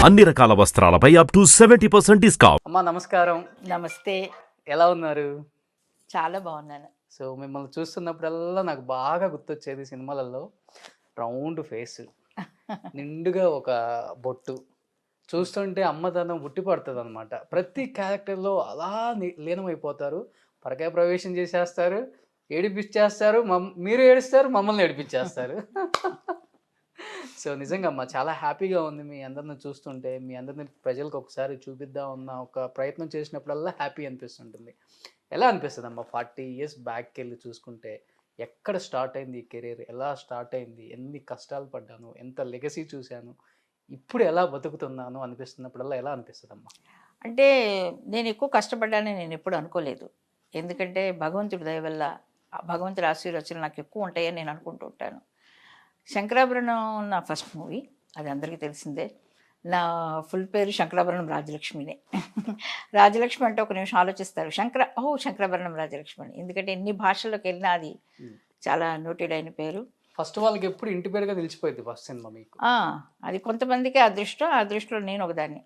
అన్ని రకాల వస్త్రాలపై up to 70% discount. అమ్మా నమస్కారం, నమస్తే. ఎలా ఉన్నారు? చాలా బాగున్నాను. సో మిమ్మల్ని చూస్తున్నప్పుడల్లా నాకు బాగా గుర్తొచ్చేది సినిమాలలో రౌండ్ ఫేస్, నిండుగా ఒక బొట్టు, చూస్తుంటే అమ్మతనం ఉట్టి పడుతుంది అనమాట. ప్రతి క్యారెక్టర్లో అలా లీనమైపోతారు, పరకాయ ప్రవేశం చేసేస్తారు, ఏడిపించేస్తారు, మీరు ఏడుస్తారు, మమ్మల్ని ఏడిపించేస్తారు. సో నిజంగా అమ్మా చాలా హ్యాపీగా ఉంది మీ అందరిని చూస్తుంటే. మీ అందరిని ప్రజలకు ఒకసారి చూపిద్దాం అన్న ఒక ప్రయత్నం చేసినప్పుడల్లా హ్యాపీ అనిపిస్తుంటుంది. ఎలా అనిపిస్తుంది అమ్మా 40 years బ్యాక్కి వెళ్ళి చూసుకుంటే ఎక్కడ స్టార్ట్ అయింది ఈ కెరీర్, ఎలా స్టార్ట్ అయింది, ఎన్ని కష్టాలు పడ్డాను, ఎంత లెగసీ చూశాను, ఇప్పుడు ఎలా బతుకుతున్నాను అనిపిస్తున్నప్పుడల్లా ఎలా అనిపిస్తుంది అమ్మా? అంటే నేను ఎక్కువ కష్టపడ్డానని నేను ఎప్పుడు అనుకోలేదు. ఎందుకంటే భగవంతుడి దయ వల్ల భగవంతుడి ఆశీర్వచనలు నాకు ఎక్కువ ఉంటాయని నేను అనుకుంటూ ఉంటాను. శంకరాభరణం నా ఫస్ట్ మూవీ, అది అందరికీ తెలిసిందే. నా ఫుల్ పేరు శంకరాభరణం రాజలక్ష్మినే. రాజలక్ష్మి అంటే ఒక నిమిషం ఆలోచిస్తారు, శంకరాభరణం రాజలక్ష్మి అని. ఎందుకంటే ఎన్ని భాషల్లోకి వెళ్ళినా అది చాలా నోటెడ్ అయిన పేరు. ఫస్ట్ వాళ్ళకి ఎప్పుడు ఇంటి పేరుగా నిలిచిపోయింది ఫస్ట్ సినిమా మీకు. అది కొంతమందికి అదృష్టం, ఆ అదృష్టంలో నేను ఒకదాన్ని.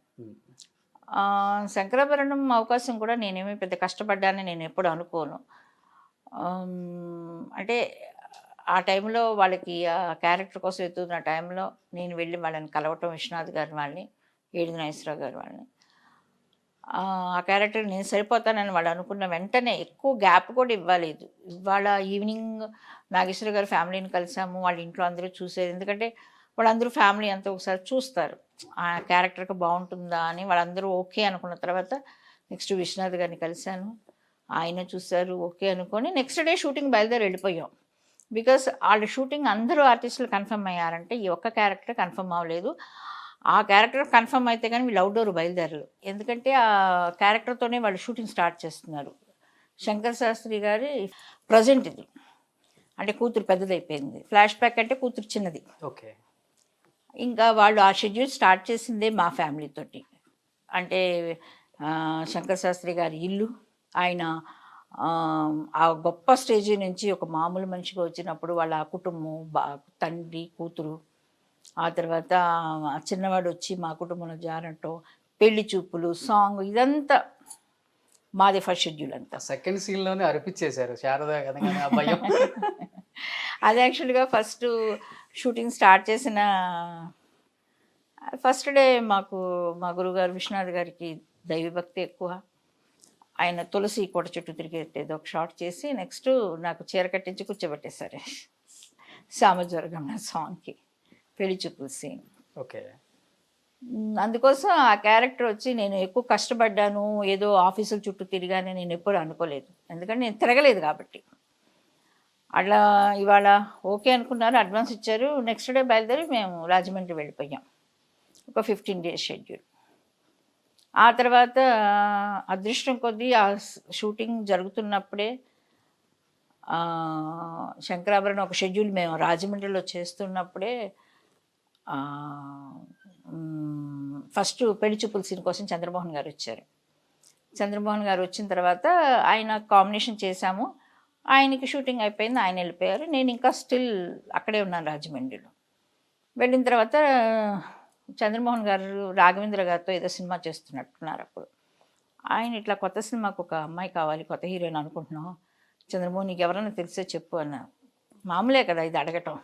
శంకరాభరణం అవకాశం కూడా నేనేమీ పెద్ద కష్టపడ్డానని నేను ఎప్పుడు అనుకోను. అంటే ఆ టైంలో వాళ్ళకి ఆ క్యారెక్టర్ కోసం ఎత్తుతున్న టైంలో నేను వెళ్ళి వాళ్ళని కలవటం, విశ్వనాథ్ గారి వాళ్ళని, ఏడుది నాగేశ్వరరావు గారి వాళ్ళని, ఆ క్యారెక్టర్ నేను సరిపోతానని వాళ్ళు అనుకున్న వెంటనే ఎక్కువ గ్యాప్ కూడా ఇవ్వలేదు. ఇవాళ ఈవినింగ్ నాగేశ్వర గారి ఫ్యామిలీని కలిసాము, వాళ్ళ ఇంట్లో అందరూ చూసేది. ఎందుకంటే వాళ్ళందరూ ఫ్యామిలీ అంతా ఒకసారి చూస్తారు ఆ క్యారెక్టర్కి బాగుంటుందా అని. వాళ్ళందరూ ఓకే అనుకున్న తర్వాత నెక్స్ట్ విశ్వనాథ్ గారిని కలిశాను, ఆయన చూశారు, ఓకే అనుకొని నెక్స్ట్ డే షూటింగ్ బయలుదేరి వెళ్ళిపోయాం. బికాస్ వాళ్ళ షూటింగ్ అందరూ ఆర్టిస్టులు కన్ఫర్మ్ అయ్యారంటే ఈ ఒక్క క్యారెక్టర్ కన్ఫర్మ్ అవ్వలేదు. ఆ క్యారెక్టర్ కన్ఫర్మ్ అయితే కానీ వీళ్ళు అవుట్డోర్ బయలుదేరరు. ఎందుకంటే ఆ క్యారెక్టర్తోనే వాళ్ళు షూటింగ్ స్టార్ట్ చేస్తున్నారు. శంకర్ శాస్త్రి గారి ప్రజెంట్ ఇది, అంటే కూతురు పెద్దదైపోయింది, ఫ్లాష్ బ్యాక్ అంటే కూతురు చిన్నది. ఓకే. ఇంకా వాళ్ళు ఆ షెడ్యూల్ స్టార్ట్ చేసిందే మా ఫ్యామిలీతోటి. అంటే శంకర్ శాస్త్రి గారి ఇల్లు, ఆయన ఆ గొప్ప స్టేజీ నుంచి ఒక మామూలు మనిషిగా వచ్చినప్పుడు వాళ్ళ కుటుంబం, తండ్రి కూతురు, ఆ తర్వాత చిన్నవాడు వచ్చి మా కుటుంబంలో జారటం, పెళ్లి చూపులు, సాంగ్, ఇదంతా మాది ఫస్ట్ షెడ్యూల్ అంతా. సెకండ్ సీన్లోనే అరిపించేశారు శారదా అనగానే ఆ భయం. అది యాక్చువల్గా ఫస్ట్ షూటింగ్ స్టార్ట్ చేసిన ఫస్ట్ డే మాకు మా గురుగారు విశ్వనాథ్ గారికి దైవభక్తి ఎక్కువ. ఆయన తులసి కోట చుట్టూ తిరిగేది ఒక షాట్ చేసి నెక్స్ట్ నాకు చీర కట్టించి కూర్చోబెట్టేశారు సామజ్వరగం సాంగ్కి, పెళ్లి చూపుల సీన్. ఓకే. అందుకోసం ఆ క్యారెక్టర్ వచ్చి నేను ఎక్కువ కష్టపడ్డాను, ఏదో ఆఫీసుల చుట్టూ తిరిగానని నేను ఎప్పుడు అనుకోలేదు. ఎందుకంటే నేను తిరగలేదు కాబట్టి. అట్లా ఇవాళ ఓకే అనుకున్నారు, అడ్వాన్స్ ఇచ్చారు, నెక్స్ట్ డే బయలుదేరి మేము రాజమండ్రి వెళ్ళిపోయాం. ఒక 15 days షెడ్యూల్. ఆ తర్వాత అదృష్టం కొద్దీ ఆ షూటింగ్ జరుగుతున్నప్పుడే శంకరాభరణం ఒక షెడ్యూల్ మేము రాజమండ్రిలో చేస్తున్నప్పుడే ఫస్ట్ పెళ్లి చూపుల సీన్ కోసం చంద్రమోహన్ గారు వచ్చారు. చంద్రమోహన్ గారు వచ్చిన తర్వాత ఆయన కాంబినేషన్ చేశాము, ఆయనకి షూటింగ్ అయిపోయింది, ఆయన వెళ్ళిపోయారు. నేను ఇంకా స్టిల్ అక్కడే ఉన్నాను రాజమండ్రిలో. వెళ్ళిన తర్వాత చంద్రమోహన్ గారు రాఘవేంద్ర గారితో ఏదో సినిమా చేస్తున్నట్టున్నారు. అప్పుడు ఆయన ఇట్లా కొత్త సినిమాకు ఒక అమ్మాయి కావాలి, కొత్త హీరోయిన్ అనుకుంటున్నాం, చంద్రమోహన్ నీకు ఎవరైనా తెలిసే చెప్పు అన్నారు. మామూలే కదా ఇది అడగటం.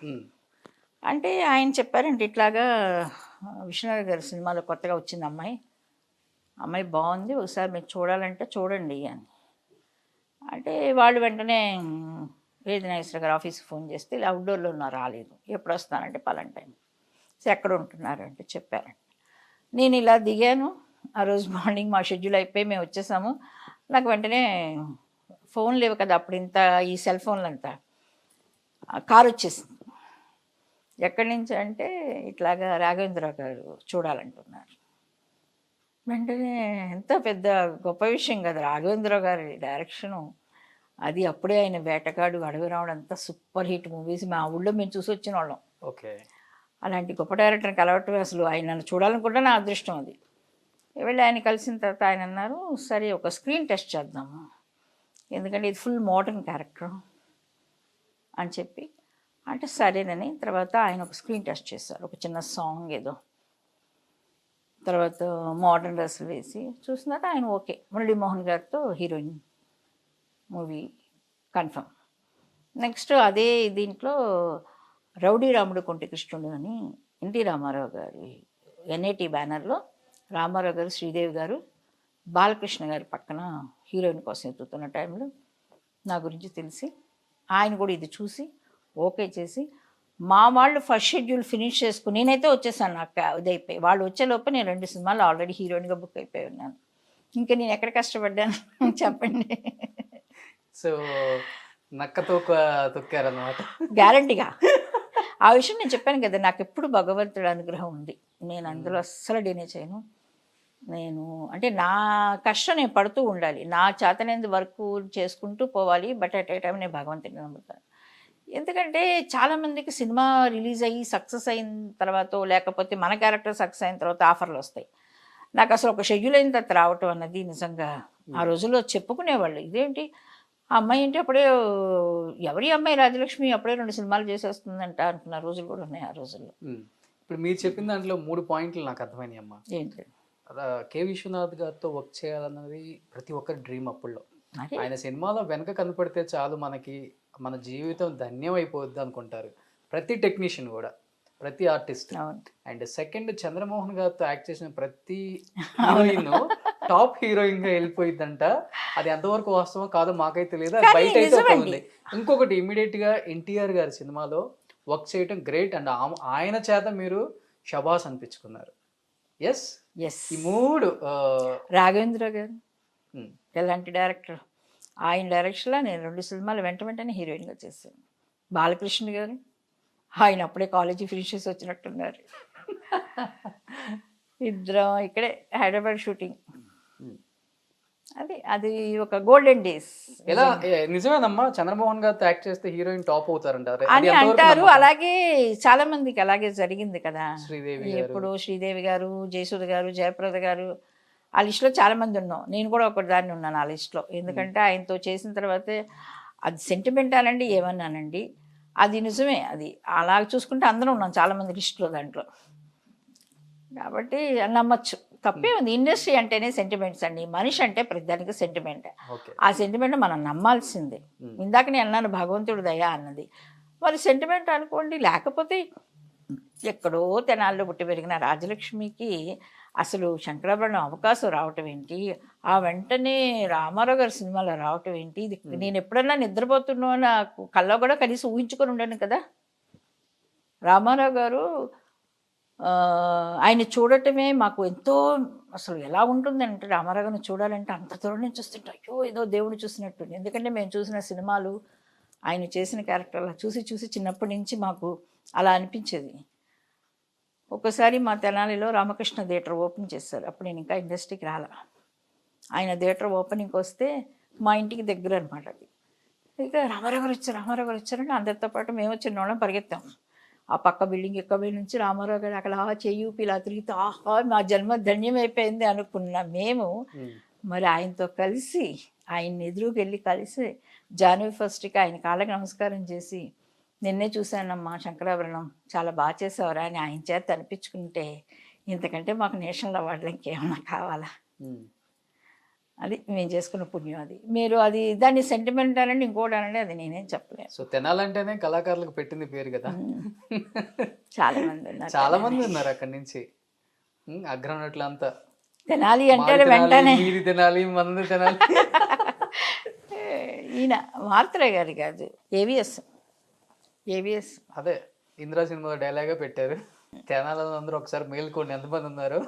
అంటే ఆయన చెప్పారంటే ఇట్లాగా విశ్వనాథ్ గారి సినిమాలో కొత్తగా వచ్చింది అమ్మాయి బాగుంది, ఒకసారి మీరు చూడాలంటే చూడండి అని. అంటే వాళ్ళు వెంటనే ఏది నాగేశ్వర గారు ఆఫీస్కి ఫోన్ చేస్తే ఇలా అవుట్డోర్లో ఉన్నా రాలేదు, ఎప్పుడు వస్తానంటే పలానా టైం, సో ఎక్కడ ఉంటున్నారు అంటే చెప్పారండి. నేను ఇలా దిగాను, ఆ రోజు మార్నింగ్ మా షెడ్యూల్ అయిపోయి మేము వచ్చేసాము. నాకు వెంటనే ఫోన్ లేవు కదా అప్పుడు, ఇంత ఈ సెల్ ఫోన్లు అంతా, కారు వచ్చేసింది. ఎక్కడి నుంచి అంటే ఇట్లాగా రాఘవేంద్రరావు గారు చూడాలంటున్నారు. వెంటనే ఎంత పెద్ద గొప్ప విషయం కదా, రాఘవేంద్రరావు గారి డైరెక్షను అది. అప్పుడే ఆయన వేటగాడు, అడవి రావడం, అంతా సూపర్ హిట్ మూవీస్ మా ఊళ్ళో మేము చూసి వచ్చిన వాళ్ళం. ఓకే. అలాంటి గొప్ప డైరెక్టర్ని కలవటం అసలు ఆయన నన్ను చూడాలనుకుంటే నా అదృష్టం అది. వెళ్ళి ఆయన కలిసిన తర్వాత ఆయన అన్నారు, సరే ఒక స్క్రీన్ టెస్ట్ చేద్దాము, ఎందుకంటే ఇది ఫుల్ మోడర్న్ క్యారెక్టర్ అని చెప్పి అంటే సరేనని. తర్వాత ఆయన ఒక స్క్రీన్ టెస్ట్ చేశారు, ఒక చిన్న సాంగ్ ఏదో. తర్వాత మోడర్న్ డ్రెస్సులు వేసి చూసినాక ఆయన ఓకే, మురళీమోహన్ గారితో హీరోయిన్ మూవీ కన్ఫర్మ్. నెక్స్ట్ అదే దీంట్లో రౌడీ రాముడు కొంటి కృష్ణుడు అని ఎన్టీ రామారావు గారి ఎన్ఐటి బ్యానర్లో రామారావు గారు, శ్రీదేవి గారు, బాలకృష్ణ గారి పక్కన హీరోయిన్ కోసం ఎత్తుతున్న టైంలో నా గురించి తెలిసి ఆయన కూడా ఇది చూసి ఓకే చేసి మా వాళ్ళు ఫస్ట్ షెడ్యూల్ ఫినిష్ చేసుకుని నేనైతే వచ్చేసాను. నాకు ఇది అయిపోయి వాళ్ళు వచ్చేలోపు నేను 2 సినిమాలు ఆల్రెడీ హీరోయిన్గా బుక్ అయిపోయి ఉన్నాను. ఇంకా నేను ఎక్కడ కష్టపడ్డాను చెప్పండి. సో నక్క తొక్కారనమాట. గ్యారంటీగా ఆ విషయం నేను చెప్పాను కదా, నాకు ఎప్పుడు భగవంతుడి అనుగ్రహం ఉంది. నేను అందులో అస్సలు డినే చేయను. నేను అంటే నా కష్టం నేను పడుతూ ఉండాలి, నా చేతనేందు వర్క్ చేసుకుంటూ పోవాలి. బట్ అట్ ఏ టైం నేను భగవంతుడిని నమ్ముతాను. ఎందుకంటే చాలామందికి సినిమా రిలీజ్ అయ్యి సక్సెస్ అయిన తర్వాత, లేకపోతే మన క్యారెక్టర్ సక్సెస్ అయిన తర్వాత ఆఫర్లు వస్తాయి. నాకు అసలు ఒక షెడ్యూల్ అయిన తర్వాత రావటం అన్నది నిజంగా ఆ రోజుల్లో చెప్పుకునేవాళ్ళు, ఇదేంటి ఆ అమ్మాయి ఏంటి అప్పుడే, ఎవరి అమ్మాయి రాజలక్ష్మి అప్పుడే 2 సినిమాలు చేసేస్తుందంట అనుకున్న రోజులు కూడా ఉన్నాయి ఆ రోజుల్లో. ఇప్పుడు మీరు చెప్పిన దాంట్లో 3 పాయింట్లు నాకు అర్థమైనాయి అమ్మ. ఏంటి కె విశ్వనాథ్ గారితో వర్క్ చేయాలన్నది ప్రతి ఒక్కరి డ్రీమ్. అప్పుల్లో అదే ఆయన సినిమాలో వెనక కనపడితే చాలు మనకి మన జీవితం ధన్యం అయిపోద్ది అనుకుంటారు ప్రతి టెక్నీషియన్ కూడా, ప్రతి ఆర్టిస్ట్. అవును. అండ్ సెకండ్, చంద్రమోహన్ గారితో యాక్ట్ చేసిన ప్రతి హీరోయిన్ టాప్ హీరోయిన్ గా వెళ్ళిపోయిందంట. అది ఎంతవరకు వాస్తవం కాదో మాకైతే తెలియదు, అది కానీ బయట అయితే ఒక నిజమండి. ఉంది. ఇంకొకటి, ఇమీడియట్ గా ఎన్టీఆర్ గారి సినిమాలో వర్క్ చేయటం గ్రేట్ అండ్ ఆయన చేత మీరు షబాస్ అనిపించుకున్నారు. Yes, yes. ఈ 3 రాఘవేంద్ర గారు ఎలాంటి డైరెక్టర్, ఆయన డైరెక్షన్లో నేను 2 సినిమాలు వెంటనే హీరోయిన్గా చేశాను. బాలకృష్ణ గారు ఆయన అప్పుడే కాలేజీ ఫినిష్ చేసి వచ్చినట్టున్నారు. ఇద్దరం ఇక్కడే హైదరాబాద్ షూటింగ్. అది ఒక గోల్డెన్ డేస్. ఎలా నిజమేనమ్మా, చంద్రమోహన్ గారితో యాక్ట్ చేస్తే హీరోయిన్ టాప్ అవుతారంటారు అని అంటారు. అలాగే చాలా మందికి అలాగే జరిగింది కదా. శ్రీదేవి ఇప్పుడు శ్రీదేవి గారు, జయసుధ గారు, జయప్రద గారు, ఆ లిస్టులో చాలా మంది ఉన్నాం. నేను కూడా ఒకటి దాన్ని ఉన్నాను ఆ లిస్టులో. ఎందుకంటే ఆయనతో చేసిన తర్వాతే అది సెంటిమెంట్ అనండి ఏమన్నానండి, అది నిజమే. అది అలా చూసుకుంటే అందరం ఉన్నాం చాలామంది లిస్టులో దాంట్లో. కాబట్టి నమ్మచ్చు, తప్పే ఉంది. ఇండస్ట్రీ అంటేనే సెంటిమెంట్స్ అండి, మనిషి అంటే ప్రతిదానికి సెంటిమెంట్. ఆ సెంటిమెంట్ మనం నమ్మాల్సిందే. ఇందాక నేను అన్నాను భగవంతుడు దయ అన్నది, మరి సెంటిమెంట్ అనుకోండి. లేకపోతే ఎక్కడో తెనాల్లో పుట్టి పెరిగిన రాజలక్ష్మికి అసలు శంకరాభరణం అవకాశం రావటం ఏంటి, ఆ వెంటనే రామారావు గారి సినిమాలో రావటం ఏంటి, ఇది నేను ఎప్పుడన్నా నిద్రపోతున్నా నాకు కల్లో కూడా కనీసం ఊహించుకొని ఉండను కదా. రామారావు గారు ఆయన చూడటమే మాకు ఎంతో, అసలు ఎలా ఉంటుందంటే రామారావు గారిని చూడాలంటే అంత దూరం నుంచి చూస్తుంటే అయ్యో ఏదో దేవుడు చూసినట్టుంది. ఎందుకంటే మేము చూసిన సినిమాలు, ఆయన చేసిన క్యారెక్టర్లు చూసి చూసి చిన్నప్పటి నుంచి మాకు అలా అనిపించేది. ఒక్కసారి మా తెనాలిలో రామకృష్ణ థియేటర్ ఓపెన్ చేశారు. అప్పుడు నేను ఇంకా ఇండస్ట్రీకి రాలా. ఆయన థియేటర్ ఓపెనింగ్కి వస్తే మా ఇంటికి దగ్గర అనమాట అది. ఇక రామారావు గారు వచ్చారంటే అందరితో పాటు మేము చిన్నవాళ్ళం పరిగెత్తాం. ఆ పక్క బిల్డింగ్ ఎక్క బిల్డింగ్ నుంచి రామారావు గారు అక్కడ చెయ్యూపి ఇలా తిరిగితే ఆహా మా జన్మ ధన్యమైపోయింది అనుకున్న మేము మరి ఆయనతో కలిసి ఆయన ఎదురుకి వెళ్ళి కలిసి జనవరి 1కి ఆయన కాళ్ళకి నమస్కారం చేసి, నిన్నే చూశానమ్మా శంకరాభరణం చాలా బాగా చేసావరా అని ఆయన చేత అనిపించుకుంటే ఇంతకంటే మాకు నేషనల్ అవార్డులు ఇంకేమన్నా కావాలా. అది మేము చేసుకున్న పుణ్యం. అది మీరు అది దాన్ని సెంటిమెంట్ అనండి ఇంకోటి అనండి, అది నేనేం చెప్పలేదు. సో తెనాలంటేనే కళాకారులకు పెట్టింది పేరు కదా. చాలా మంది ఉన్నారు, చాలా మంది ఉన్నారు అక్కడి నుంచి అగ్రనట్లు అంతా. తెనాలి అంటే వెంటనే మీది తినాలి, మంది తినాలి. ఈయన మారుతలే గారి కాదు, ఏవిఎస్ అదే ఇంద్రా సినిమాలో డైలాగే పెట్టారు, తెనాలలో అందరూ ఒకసారి మేల్కోండి ఎంతమంది ఉన్నారు.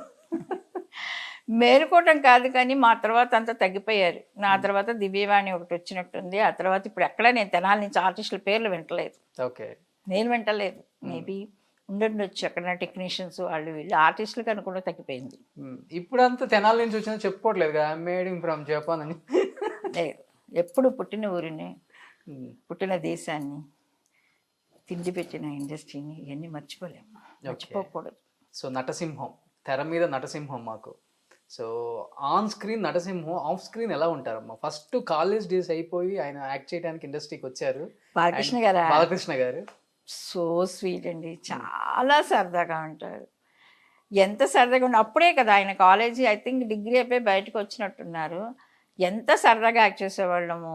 మేలుకోవటం కాదు కానీ మా తర్వాత అంతా తగ్గిపోయారు. నా తర్వాత దివ్యవాణి ఒకటి వచ్చినట్టుంది. ఆ తర్వాత ఇప్పుడు ఎక్కడ నేను తెనాలి నుంచి ఆర్టిస్టుల పేర్లు వింటలేదు. ఓకే, నేను వింటలేదు. మేబీ ఉండొచ్చు అక్కడ టెక్నీషియన్స్ వాళ్ళు వీళ్ళు, ఆర్టిస్టులకు అనుకుంటే తగ్గిపోయింది. ఇప్పుడు అంతా తెనాలి నుంచి వచ్చినా చెప్పుకోవట్లేదు కదా, మేడింగ్ ఫ్రమ్ జపాన్ అని. లేదు, ఎప్పుడు పుట్టిన ఊరిని, పుట్టిన దేశాన్ని, తిండి పెట్టిన ఇండస్ట్రీని ఇవన్నీ మర్చిపోలేము, మర్చిపోకూడదు. సో నటసింహం, తెర మీద నటసింహం మాకు. సో ఆన్ స్క్రీన్ నటసింహం, ఆఫ్ స్క్రీన్ ఎలా ఉంటారమ్మా? ఫస్ట్ కాలేజ్ డేస్ అయిపోయి ఆయన యాక్ట్ చేయడానికి ఇండస్ట్రీకి వచ్చారు. బాలకృష్ణ గారు సో స్వీట్ అండి, చాలా సరదాగా ఉంటారు. ఎంత సరదాగా ఉన్న అప్పుడే కదా ఆయన కాలేజీ ఐ థింక్ డిగ్రీ అయిపోయి బయటకు వచ్చినట్టున్నారు. ఎంత సరదాగా యాక్ట్ చేసేవాళ్ళము.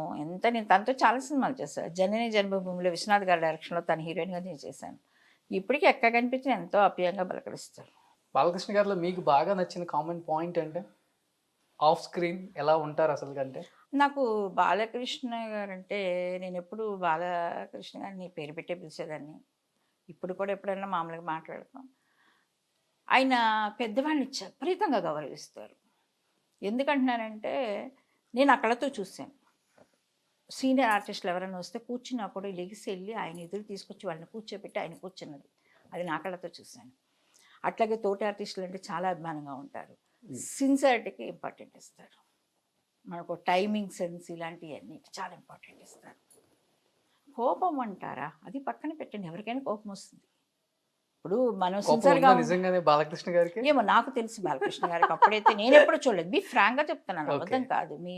నేను తనతో చాలా సినిమాలు చేశాను. జనని జన్మభూమిలో విశ్వనాథ్ గారి డైరెక్షన్లో తన హీరోయిన్గా నేను చేశాను. ఇప్పటికీ ఎక్కడ కనిపించిన ఎంతో అప్యాయంగా పలకరిస్తారు. బాలకృష్ణ గారిలో మీకు బాగా నచ్చిన కామన్ పాయింట్ అంటే ఆఫ్ స్క్రీన్ ఎలా ఉంటారు అసలు కంటే? నాకు బాలకృష్ణ గారంటే నేను ఎప్పుడు బాలకృష్ణ గారిని పేరు పెట్టే పిలిచేదాన్ని. ఇప్పుడు కూడా ఎప్పుడైనా మామూలుగా మాట్లాడతాం. ఆయన పెద్దవాళ్ళని విపరీతంగా గౌరవిస్తారు. ఎందుకంటున్నానంటే నేను ఆ కళ్ళతో చూశాను. సీనియర్ ఆర్టిస్టులు ఎవరైనా వస్తే కూర్చున్నా కూడా లెగిసి వెళ్ళి ఆయన ఎదురు తీసుకొచ్చి వాళ్ళని కూర్చోబెట్టి ఆయన కూర్చున్నది అది నా కళ్ళతో చూశాను. అట్లాగే తోటి ఆర్టిస్టులు అంటే చాలా అభిమానంగా ఉంటారు. సిన్సియారిటీకి ఇంపార్టెంట్ ఇస్తారు. మనకు టైమింగ్ సెన్స్ ఇలాంటివన్నీ చాలా ఇంపార్టెంట్ ఇస్తారు. కోపం అంటారా, అది పక్కన పెట్టండి. ఎవరికైనా కోపం వస్తుంది. ఇప్పుడు మనం సిన్సియర్గా నిజంగానే బాలకృష్ణ గారికి ఏమో నాకు తెలుసు బాలకృష్ణ గారికి. అప్పుడైతే నేను ఎప్పుడు చూడలేదు. మీ ఫ్రాంక్గా చెప్తున్నాను, అబద్ధం కాదు. మీ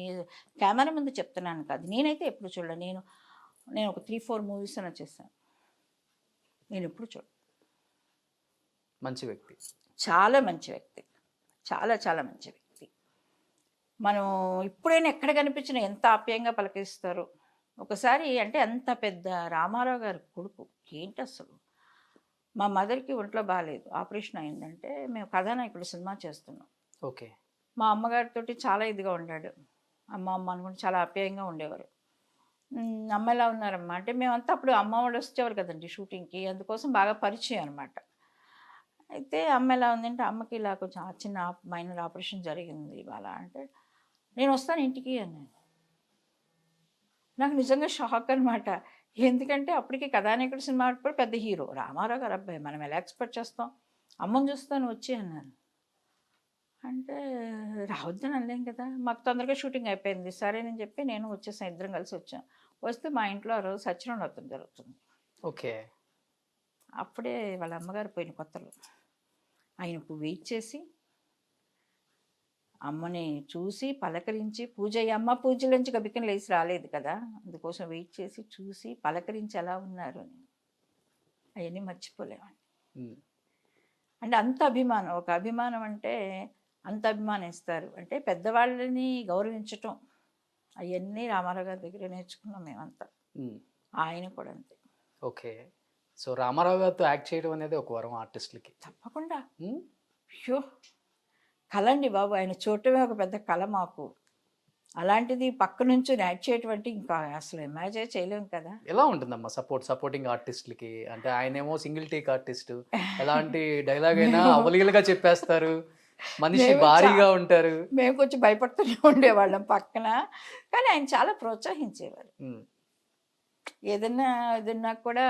కెమెరా ముందు చెప్తున్నాను కాదు. నేనైతే ఎప్పుడు చూడలేదు. నేను ఒక 3-4 మూవీస్ అలా చేశాను. నేను ఎప్పుడు చూడ. మంచి వ్యక్తి, చాలా మంచి వ్యక్తి, చాలా చాలా మంచి వ్యక్తి. మనం ఇప్పుడైనా ఎక్కడ కనిపించినా ఎంత ఆప్యాయంగా పలకరిస్తారు. ఒకసారి అంటే అంత పెద్ద రామారావు గారి కొడుకు ఏంటి అసలు, మా మదర్కి ఒంట్లో బాగాలేదు, ఆపరేషన్ అయిందంటే మేము కథానాయకుడు సినిమా చేస్తున్నాం. ఓకే. మా అమ్మగారితో చాలా ఇదిగా ఉండాడు. అమ్మ అనుకుంటే చాలా ఆప్యాయంగా ఉండేవారు. అమ్మ ఎలా ఉన్నారమ్మా అంటే మేమంతా అప్పుడు అమ్మ వాళ్ళు వచ్చేవారు కదండి షూటింగ్కి, అందుకోసం బాగా పరిచయం అనమాట. అయితే అమ్మ ఎలా ఉందంటే అమ్మకి ఇలా కొంచెం చిన్న మైనర్ ఆపరేషన్ జరిగింది ఇవాళ అంటే నేను వస్తాను ఇంటికి అన్నాను. నాకు నిజంగా షాక్ అనమాట. ఎందుకంటే అప్పటికి కథానాయకుడు సినిమా అప్పుడు పెద్ద హీరో రామారావు గారు అబ్బాయి, మనం ఎలా ఎక్స్పెక్ట్ చేస్తాం. అమ్మని చూస్తాను వచ్చి అన్నాను. అంటే రావద్దని అనలేం కదా, మాకు తొందరగా షూటింగ్ అయిపోయింది సరేనని చెప్పి నేను వచ్చేసాను. ఇద్దరం కలిసి వచ్చాం. వస్తే మా ఇంట్లో ఆ రోజు సత్యనారాయణ జరుగుతుంది. ఓకే. అప్పుడే వాళ్ళ అమ్మగారు పోయిన కొత్తలో ఆయనకు వెయిట్ చేసి అమ్మని చూసి పలకరించి పూజ అమ్మ పూజలోంచి గబికని లేచి రాలేదు కదా, అందుకోసం వెయిట్ చేసి చూసి పలకరించి ఎలా ఉన్నారు అని అవన్నీ మర్చిపోలేమండి. అంటే అంత అభిమానం, ఒక అభిమానం అంటే అంత అభిమానిస్తారు. అంటే పెద్దవాళ్ళని గౌరవించటం అవన్నీ రామారావు గారి దగ్గర నేర్చుకున్నాం మేమంతా. ఆయన కూడా అంతే. ఓకే. సో రామారావు గారితో యాక్ట్ చేయడం అనేది ఒక వరం ఆర్టిస్టులకి. తప్పకుండా. అయ్యో కళ అండి బాబు, ఆయన చూడటమే ఒక పెద్ద కళ మాకు. అలాంటిది పక్క నుంచి యాక్ట్ చేయటువంటి ఇంకా అసలు ఇమాజిన్ చేయలేము కదా. ఎలా ఉంటుందమ్మా సపోర్టింగ్ ఆర్టిస్టులకి? అంటే ఆయనేమో సింగిల్ టేక్ ఆర్టిస్ట్, ఎలాంటి డైలాగ్ అయినా అవలీలుగా చెప్పేస్తారు, మనిషి భారీగా ఉంటారు. మేము కొంచెం భయపడుతూనే ఉండేవాళ్ళం పక్కన, కానీ ఆయన చాలా ప్రోత్సహించేవారు. ఏదన్నా కూడా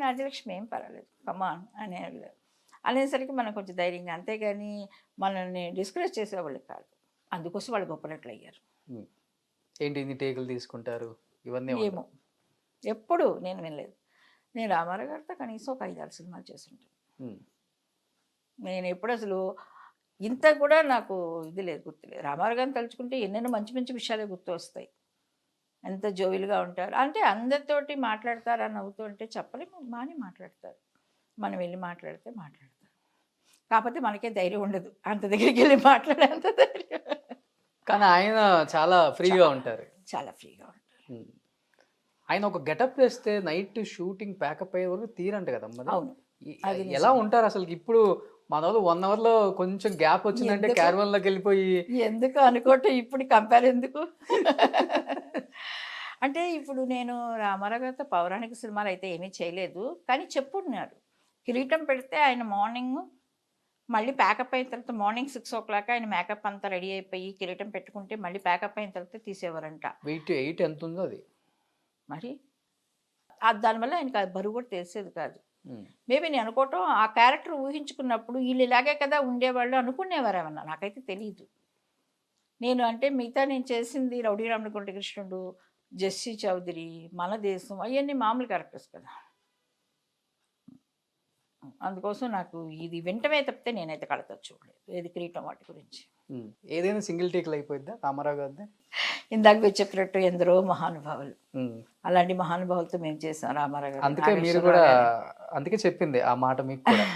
రాజలక్ష్మి ఏం పర్వాలేదు కమాన్ అనేసరికి మనం కొంచెం ధైర్యంగా, అంతేగాని మనల్ని డిస్కరేజ్ చేసేవాళ్ళు కాదు. అందుకోసం వాళ్ళు గొప్పనట్లు అయ్యారు. ఏంటి ఇన్ని టేకులు తీసుకుంటారు ఇవన్నీ? ఏమో ఎప్పుడు నేను వినలేదు. నేను రామారావు గారితో కనీసం ఒక 5-6 సినిమాలు చేస్తుంటాను. నేను ఎప్పుడు అసలు ఇంత కూడా నాకు ఇది లేదు, గుర్తులేదు. రామారావు గారిని తలుచుకుంటే ఎన్నెన్నో మంచి మంచి విషయాలే గుర్తు వస్తాయి. ఎంత జోవిల్గా ఉంటారు అంటే అందరితోటి మాట్లాడతారా నవ్వుతూ అంటే చెప్పలేము, బాగానే మాట్లాడతారు. మనం వెళ్ళి మాట్లాడతారు. కాకపోతే మనకే ధైర్యం ఉండదు అంత దగ్గరికి వెళ్ళి మాట్లాడేంత ధైర్యం. కానీ ఆయన చాలా ఫ్రీగా ఉంటారు. చాలా ఫ్రీగా ఉంటారు. ఆయన ఒక గెటప్ వేస్తే నైట్ షూటింగ్ ప్యాకప్ అయ్యే వరకు తీరంట కదమ్మా. అవును. ఎలా ఉంటారు అసలు? ఇప్పుడు మన వాళ్ళు 1 అవర్లో కొంచెం గ్యాప్ వచ్చిందంటే క్యారవాన్లోకి వెళ్ళిపోయి ఎందుకు అనుకోవటం, ఇప్పుడు కంపేర్ ఎందుకు అంటే ఇప్పుడు నేను రామారావు గారితో పౌరాణిక సినిమాలు అయితే ఏమీ చేయలేదు, కానీ చెప్పుకున్నారు. కిరీటం పెడితే ఆయన మార్నింగ్ మళ్ళీ ప్యాకప్ అయిన తర్వాత మార్నింగ్ 6 o'clock ఆయన మేకప్ అంతా రెడీ అయిపోయి కిరీటం పెట్టుకుంటే మళ్ళీ ప్యాకప్ అయిన తర్వాత తీసేవారంట. వెయిట్ 8 ఎంత ఉందో అది మరి దానివల్ల ఆయనకు ఆ బరువు కూడా తెలిసేది కాదు. మేబీ నేను అనుకోవటం ఆ క్యారెక్టర్ ఊహించుకున్నప్పుడు వీళ్ళు ఇలాగే కదా ఉండేవాళ్ళు అనుకునేవారు ఏమన్నా, నాకైతే తెలియదు. నేను అంటే మిగతా నేను చేసింది రౌడీ రామగుంట కృష్ణుడు, జెస్సీ చౌదరి, మన దేశం అవన్నీ మామూలు క్యారెక్టర్స్ కదా. అందుకోసం నాకు ఇది వింటమే తప్పితే నేనైతే కళతో చూడలేదు ఏది కిరీటం వాటి గురించి. ఏదైనా సింగిల్ టేక్లు అయిపోద్దా రామారావు గారిది? ఇందాక మీరు చెప్పినట్టు ఎందరో మహానుభావులు, అలాంటి మహానుభావులతో మేము చేసాం రామారావు గారు. అందుకే మీరు కూడా అందుకే చెప్పింది ఆ మాట మీకు కూడా.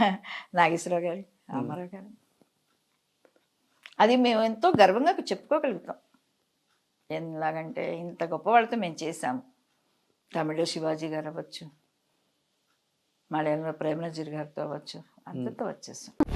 నాగేశ్వరరావు గారు, రామారావు గారు. అది మేము ఎంతో గర్వంగా చెప్పుకోగలుగుతాం. ఎలాగంటే ఇంత గొప్ప వాళ్ళతో మేము చేసాము. తమిళ శివాజీ గారు అవ్వచ్చు, మలయాళంలో ప్రేమనజీర్ గారితో అవ్వచ్చు, అందరితో వచ్చేసాం.